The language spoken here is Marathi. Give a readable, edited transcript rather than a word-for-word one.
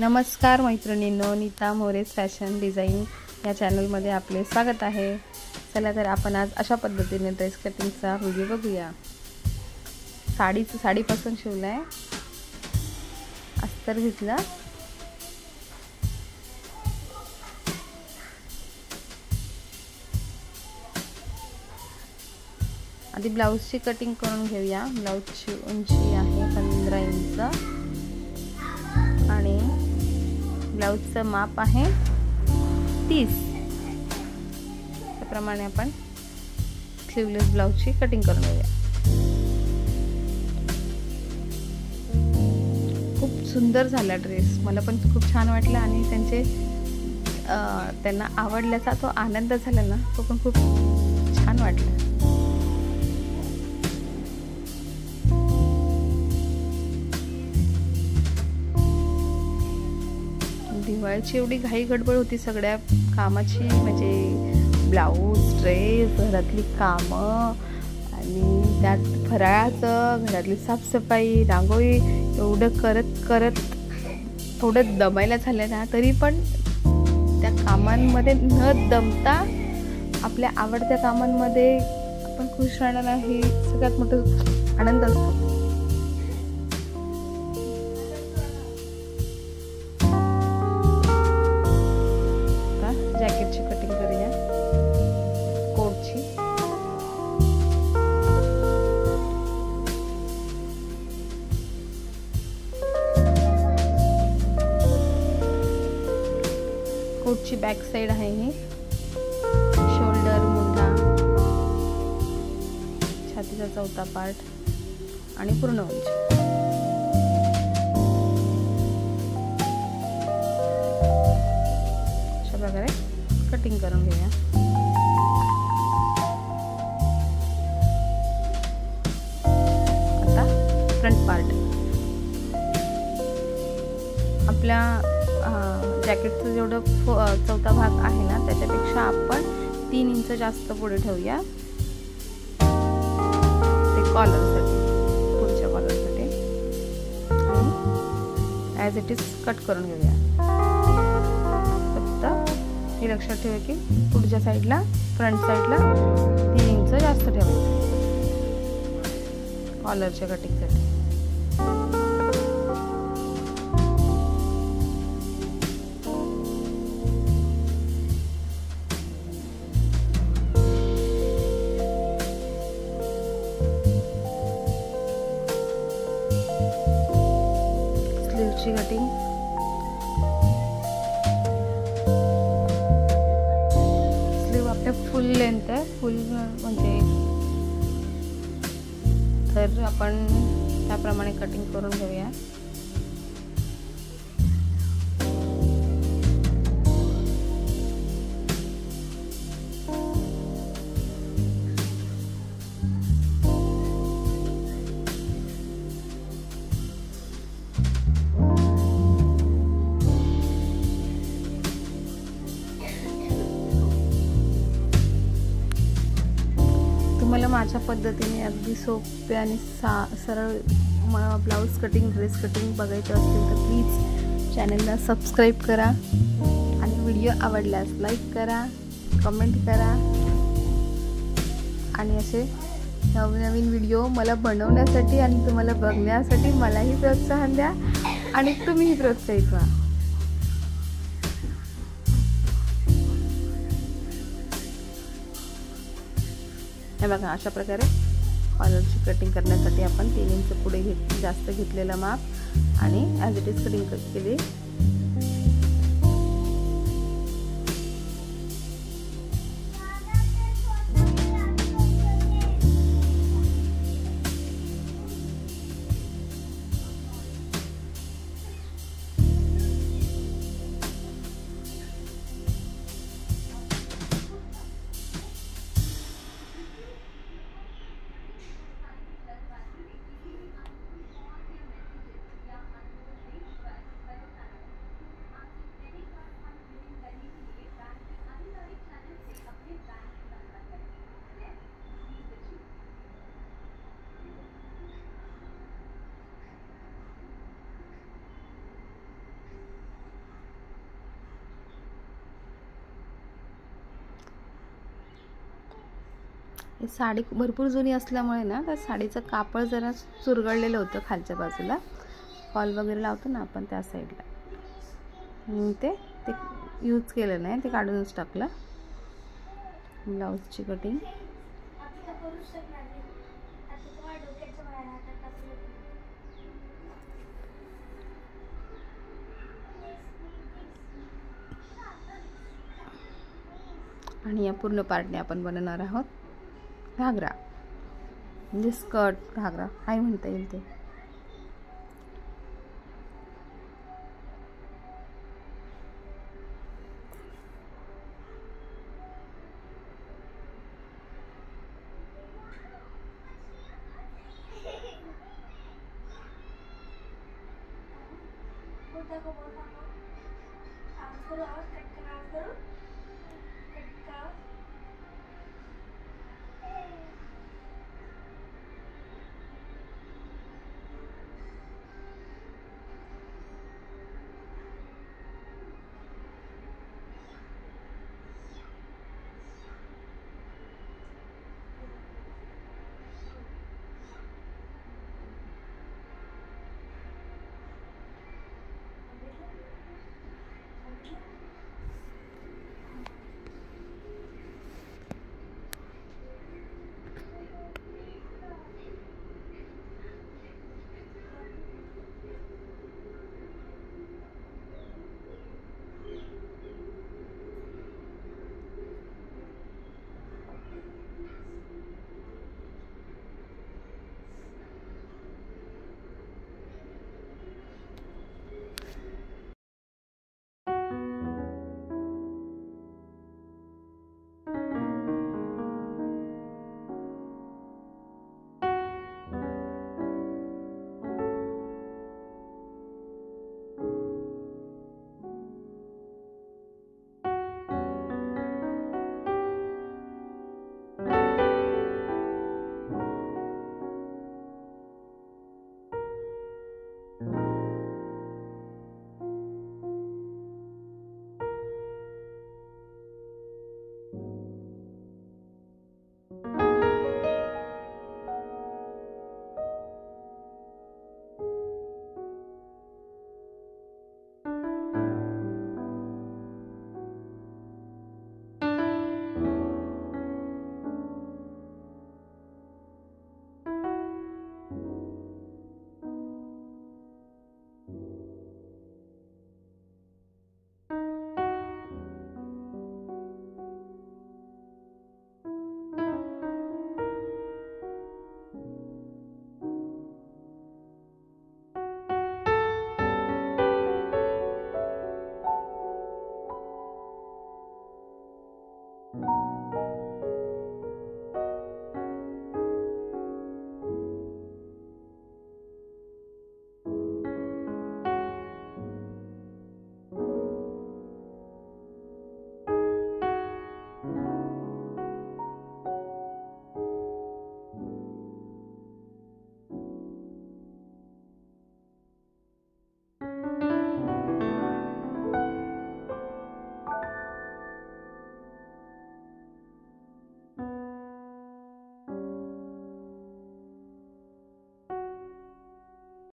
नमस्कार मैत्रिणींनो, नीता मोरेस फॅशन डिझाईन या चॅनलमध्ये आपले स्वागत आहे। चला तर आपण आज अशा पद्धतीने ड्रेस कटिंगचा व्हिडिओ बघूया। साडीपासून शिवलाय, अस्तर घेतला, आधी ब्लाउजची कटिंग करून घेऊया। ब्लाउजची उंची आहे 15 इंच आणि ब्लाउजचं माप आहे 30। त्याप्रमाणे आपण स्लीवलेस ब्लाउजची कटिंग करून घेऊया। खूप सुंदर झाला ड्रेस, मला पण खूप छान वाटलं आणि त्यांना आवडल्याचा तो आनंद झाला ना, तो पण खूप छान वाटला। दिवाळीची एवढी घाई गडबड होती सगळ्या कामाची, म्हणजे ब्लाऊज, ड्रेस, घरातली कामं आणि त्यात फराळाचं, घरातली साफसफाई, रांगोळी, एवढं करत थोडं दमायला झालं ना, तरी पण त्या कामांमध्ये न दमता आपल्या आवडत्या कामांमध्ये आपण खुश राहणं ही सगळ्यात मोठा आनंद असतो। जॅकेटची कटिंग करूया, कोटची। कोटची बॅक साइड आहे ही, शोल्डर, मुंडा, छातीचा चौथा पार्ट आणि पूर्ण उंची। अशा प्रकारे कटिंग करून घेऊया। आता फ्रंट पार्ट, आपल्या जॅकेटचं जेवढं चौथा भाग आहे ना, त्याच्यापेक्षा आपण 3 इंच जास्त पुढे ठेवूया। ते कॉलरसाठी, पुढच्या कॉलरसाठी, आणि ॲज इट इज कट करून घेऊया। हे लक्षात ठेवा की पुढच्या साईडला, फ्रंट साईडला 3 इंच जास्त ठेवायचं कॉलरच्या कटिंगसाठी। स्लीवची कटिंग, फुल लेंथ आहे, फुल म्हणजे तर आपण त्याप्रमाणे कटिंग करून घेऊया। तुम्हाला माझ्या पद्धतीने अगदी सोपे आणि सरळ ब्लाऊज कटिंग, ड्रेस कटिंग बघायचं असेल तर प्लीज चॅनलला सबस्क्राईब करा आणि व्हिडिओ आवडल्यास लाईक करा, कमेंट करा आणि असे नवनवीन व्हिडिओ मला बनवण्यासाठी आणि तुम्हाला बघण्यासाठी मलाही प्रोत्साहन द्या आणि तुम्हीही प्रोत्साहित व्हा। हे बघा, अशा प्रकारे कॉलरची कटिंग करण्यासाठी आपण 3 इंच पुढे जास्त घेतलेला माप आणि ॲज इट इज कटिंग केली। ही साडी भरपूर जुनी असल्यामुळे ना त्या साडीचं कापड जरा चुरगळलेलं होतं खालच्या बाजूला, फॉल वगैरे लावतो ना आपण त्या साईडला, ते यूज केलं नाही, ते काढूनच टाकलं. ब्लाऊजची कटिंग आणि या पूर्ण पार्टने आपण बनवणार आहोत घागरा, म्हणजे स्कर्ट घागरा काय म्हणता येईल ते.